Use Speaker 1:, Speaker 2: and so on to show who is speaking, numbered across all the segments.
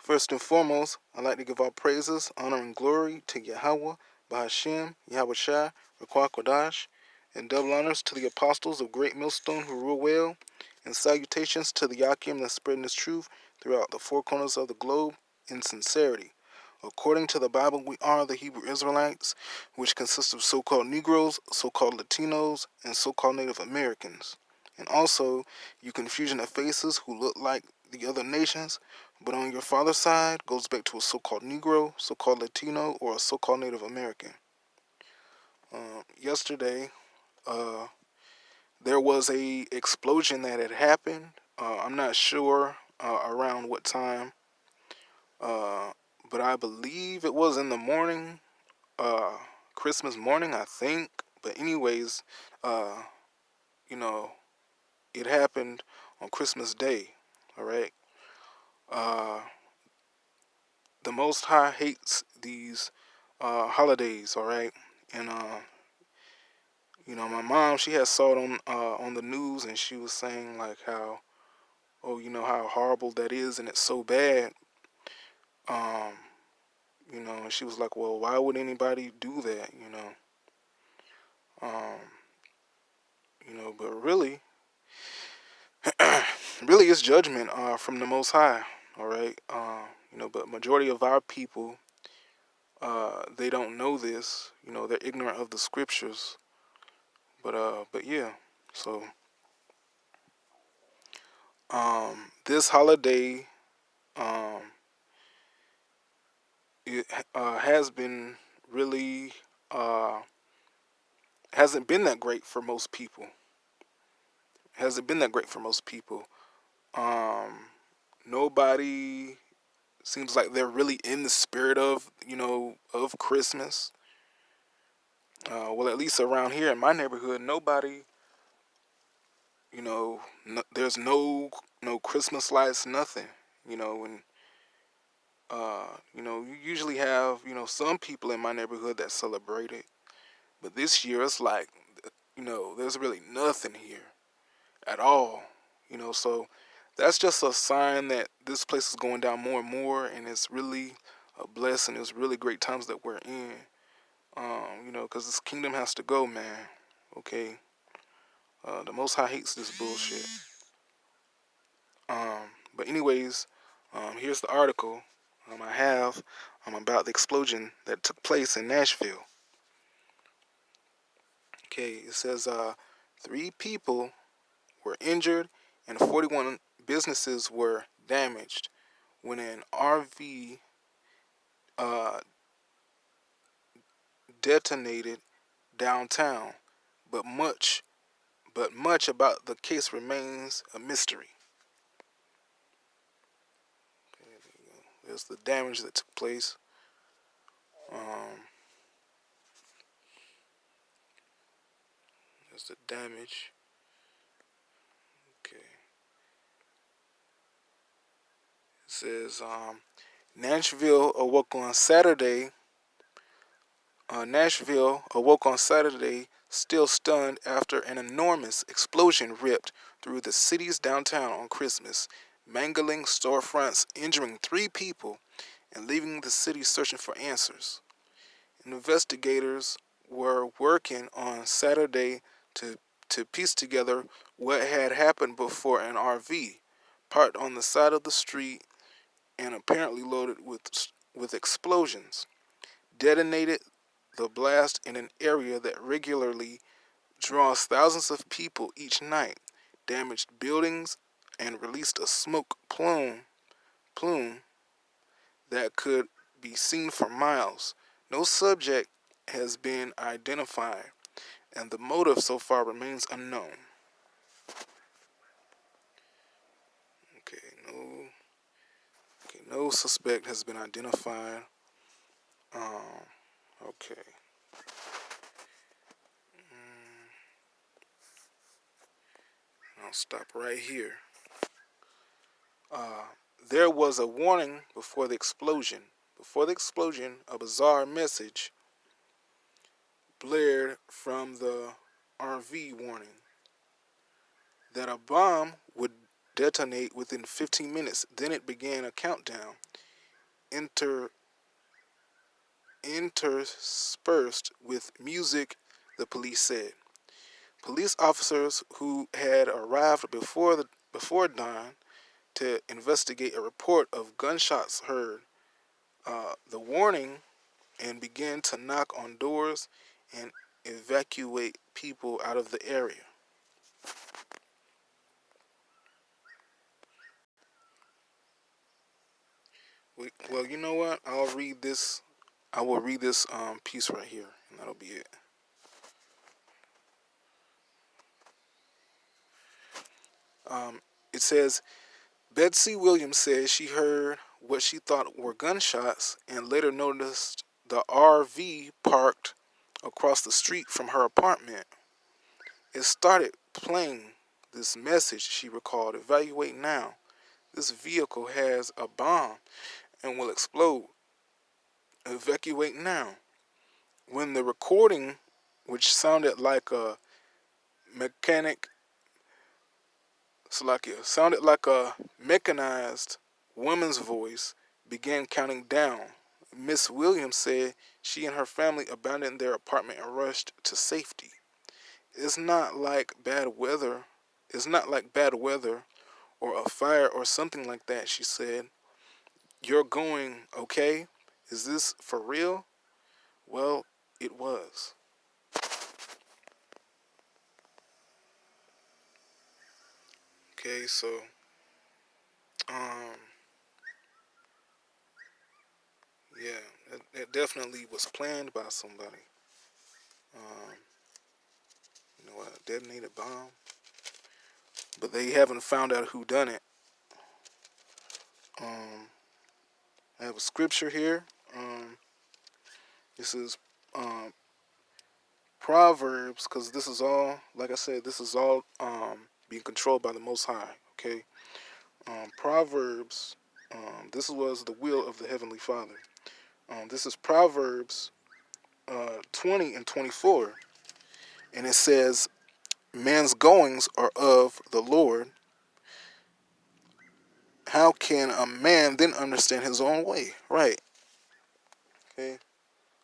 Speaker 1: First and foremost, I'd like to give all praises, honor, and glory to Yahawah, bahashem, yahawashi, Kodash, and double honors to the apostles of Great Millstone who rule well, and salutations to the Yakim that spreading this truth throughout the four corners of the globe in sincerity. According to the Bible, we are the Hebrew Israelites, which consists of so-called Negroes, so-called Latinos, and so-called Native Americans. And also, you confusion of faces who look like the other nations, but on your father's side goes back to a so-called Negro, so-called Latino, or a so-called Native American. Yesterday, there was a explosion that had happened. I'm not sure around what time, but I believe it was in the morning, Christmas morning, I think. But anyways, uh, you know, it happened on Christmas Day. All right. Uh, the Most High hates these holidays. All right, and my mom, she had saw it on the news, and she was saying like how, oh, how horrible that is, and it's so bad. Um, and she was like, well, why would anybody do that? Um, but really, really, it's judgment from the Most High. All right. But majority of our people, they don't know this. They're ignorant of the scriptures. But yeah. So, this holiday, um, it has been really, hasn't been that great for most people. Hasn't been that great for most people. Um, Nobody seems like they're really in the spirit of Christmas. Well, at least around here in my neighborhood, nobody, there's no Christmas lights, nothing. And you usually have some people in my neighborhood that celebrate it, but this year it's like there's really nothing here at all. So that's just a sign that this place is going down more and more, and it's really a blessing. It's really great times that we're in. Because this kingdom has to go, man. Okay. The Most High hates this bullshit. But anyways, here's the article I have about the explosion that took place in Nashville. Okay, it says 3 people were injured and 41 businesses were damaged when an RV uh, detonated downtown. But much about the case remains a mystery. There's the damage that took place. There's the damage. Okay. It says Nashville awoke on Saturday. Nashville awoke on Saturday, still stunned after an enormous explosion ripped through the city's downtown on Christmas, mangling storefronts, injuring 3 people, and leaving the city searching for answers. Investigators were working on Saturday to piece together what had happened before an RV, parked on the side of the street and apparently loaded with explosions, detonated the blast in an area that regularly draws thousands of people each night, damaged buildings, and released a smoke plume that could be seen for miles. No subject has been identified, and the motive so far remains unknown. No suspect has been identified. Okay. I'll stop right here. There was a warning before the explosion. Before the explosion, a bizarre message blared from the RV warning that a bomb would detonate within 15 minutes. Then it began a countdown. inter interspersed with music, the police said. Police officers who had arrived before dawn to investigate a report of gunshots heard the warning and began to knock on doors and evacuate people out of the area. Well, you know what? I'll read this. I will read this piece right here, and that'll be it. It says Betsy Williams says she heard what she thought were gunshots and later noticed the RV parked across the street from her apartment. It started playing this message, she recalled. Evaluate now. This vehicle has a bomb and will explode. Evacuate now. When the recording, which sounded like a mechanic, Salakia, sounded like a mechanized woman's voice, began counting down. Miss Williams said she and her family abandoned their apartment and rushed to safety. It's not like bad weather. It's not like bad weather or a fire or something like that, she said. You're going okay? Is this for real? Well, it was. Okay, so um yeah, it definitely was planned by somebody. Um, a detonated bomb, but they haven't found out who done it. Um, I have a scripture here. This is um, Proverbs, because this is all, like I said, this is all being controlled by the Most High. Okay, Proverbs. This was the will of the Heavenly Father. This is Proverbs 20 and 24, and it says, "Man's goings are of the Lord. How can a man then understand his own way?" Right. Okay.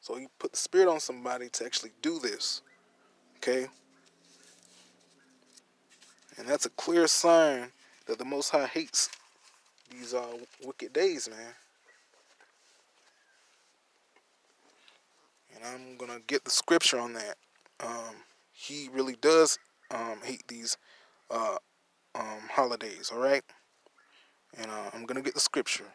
Speaker 1: So he put the spirit on somebody to actually do this. Okay. And that's a clear sign that the Most High hates these wicked days, man. And I'm gonna get the scripture on that. He really does hate these uh, holidays. All right. And I'm gonna get the scripture.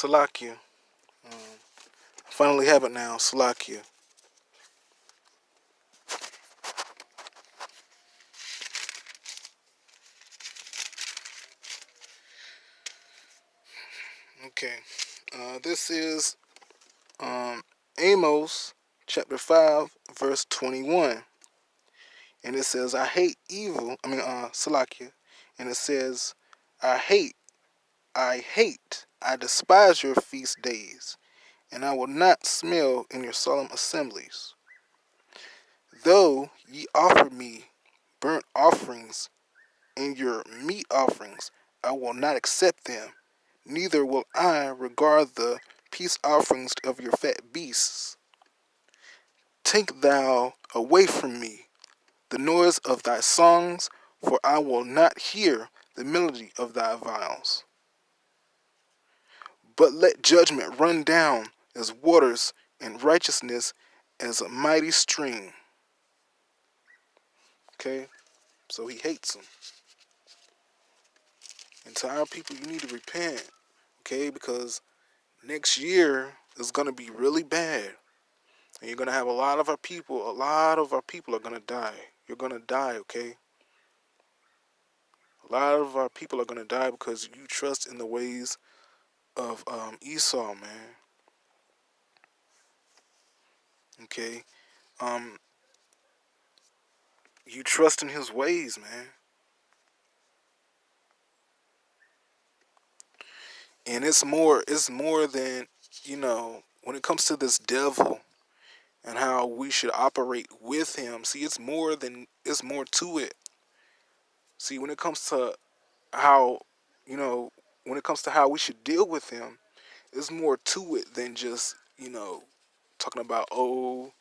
Speaker 1: Salakia. I finally have it now. Salakia. Okay. This is Amos chapter 5, verse 21. And it says, I hate evil. Salakia. And it says, I hate I despise your feast days, and I will not smell in your solemn assemblies. Though ye offer me burnt offerings and your meat offerings, I will not accept them, neither will I regard the peace offerings of your fat beasts. Take thou away from me the noise of thy songs, for I will not hear the melody of thy viols. But let judgment run down as waters, and righteousness as a mighty stream. Okay? So he hates them. And to our people, you need to repent. Okay? Because next year is going to be really bad. And you're going to have a lot of our people are going to die. You're going to die, okay? A lot of our people are going to die because you trust in the ways of Esau, man. Okay? Um, you trust in his ways, man. And it's more than, when it comes to this devil and how we should operate with him. See, it's more to it. See, when it comes to how, you know, when it comes to how we should deal with him, there's more to it than just, talking about, oh,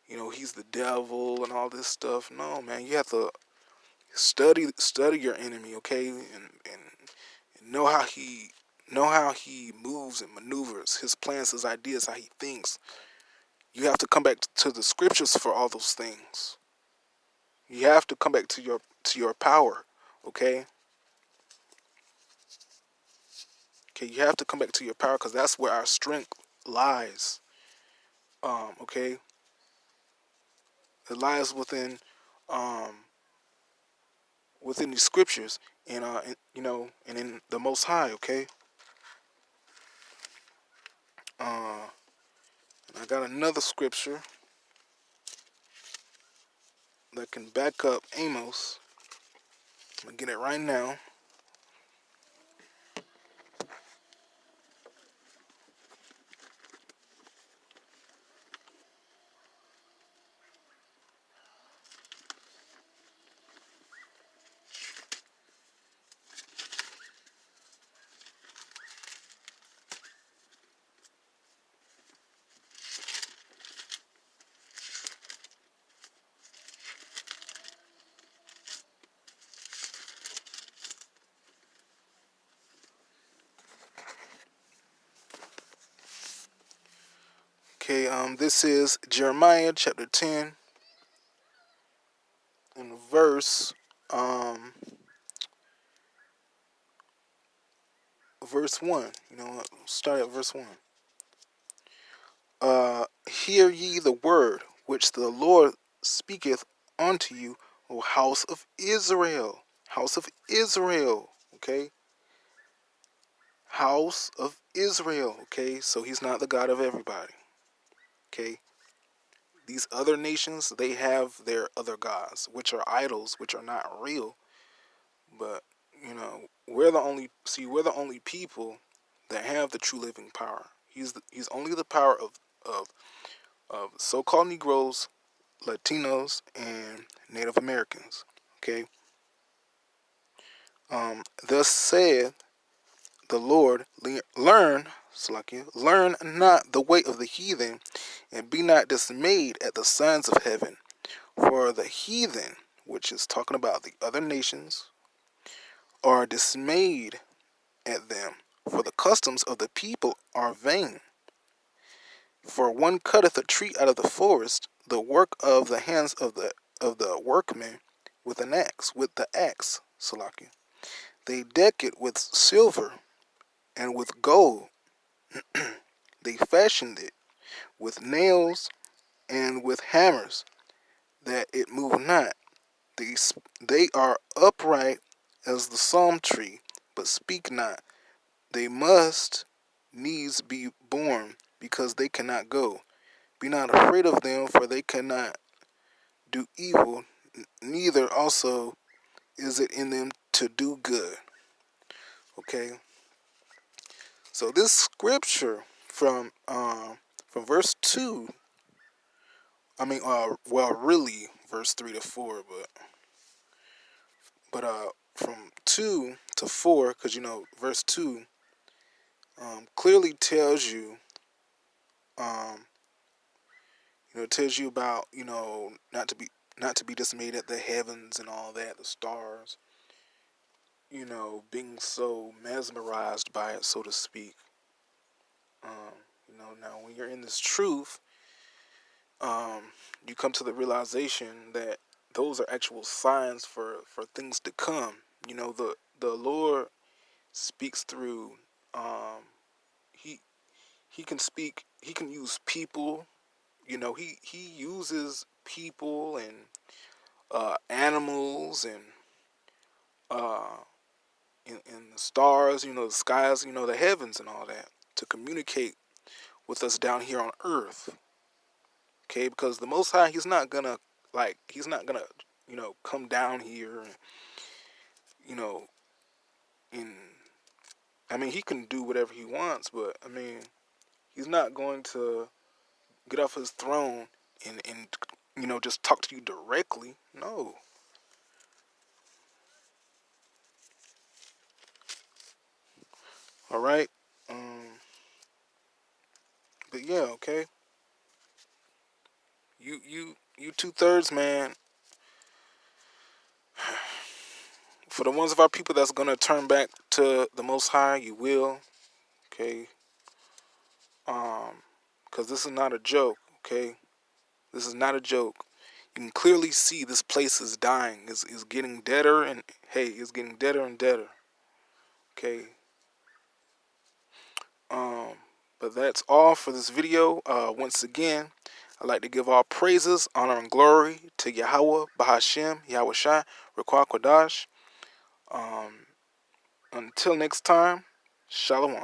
Speaker 1: he's the devil and all this stuff. No, man, you have to study your enemy, okay, and know how he moves and maneuvers, his plans, his ideas, how he thinks. You have to come back to the scriptures for all those things. You have to come back to your power, okay? Okay, you have to come back to your power because that's where our strength lies. Okay, it lies um, within these scriptures, and in the Most High. Okay, and I got another scripture that can back up Amos. I'm gonna get it right now. Okay, this is Jeremiah chapter 10 and verse 1. Start at verse 1. Hear ye the word which the Lord speaketh unto you, O house of Israel. House of Israel, okay? House of Israel, okay? So he's not the God of everybody, okay? These other nations, they have their other gods, which are idols, which are not real. But, we're the only people that have the true living power. He's only the power of so-called Negroes, Latinos, and Native Americans. Okay. Thus saith the Lord, learn not the way of the heathen, and be not dismayed at the signs of heaven. For the heathen, which is talking about the other nations, are dismayed at them. For the customs of the people are vain. For one cutteth a tree out of the forest, the work of the hands of the workmen, with the axe, Salakia. They deck it with silver and with gold. They fashioned it with nails and with hammers, that it move not. They are upright as the palm tree, but speak not. They must needs be born, because they cannot go. Be not afraid of them, for they cannot do evil, neither also is it in them to do good. Okay? So this scripture from verse 2, well, really verse 3 to 4, but from 2 to 4, because verse 2 clearly tells you, um, it tells you about, not to be dismayed at the heavens and all that, the stars, being so mesmerized by it, so to speak. Now when you're in this truth, um, you come to the realization that those are actual signs for things to come. The Lord speaks through, he he can speak, he can use people. He uses people and animals and uh the stars, the skies, the heavens and all that, to communicate with us down here on earth. Okay, because the Most High, he's not gonna come down here and you know and he can do whatever he wants, but he's not going to get off his throne and just talk to you directly. No. All right. But yeah, okay. You 2/3, man. For the ones of our people that's gonna turn back to the Most High, you will. Okay. Because this is not a joke. Okay. This is not a joke. You can clearly see this place is dying. It's getting deader, and hey, it's getting deader and deader. Okay. Um, but that's all for this video. Once again, I'd like to give all praises, honor, and glory to Yahawah, bahashem, yahawashi, Requa Quadash. Um, until next time, Shalom.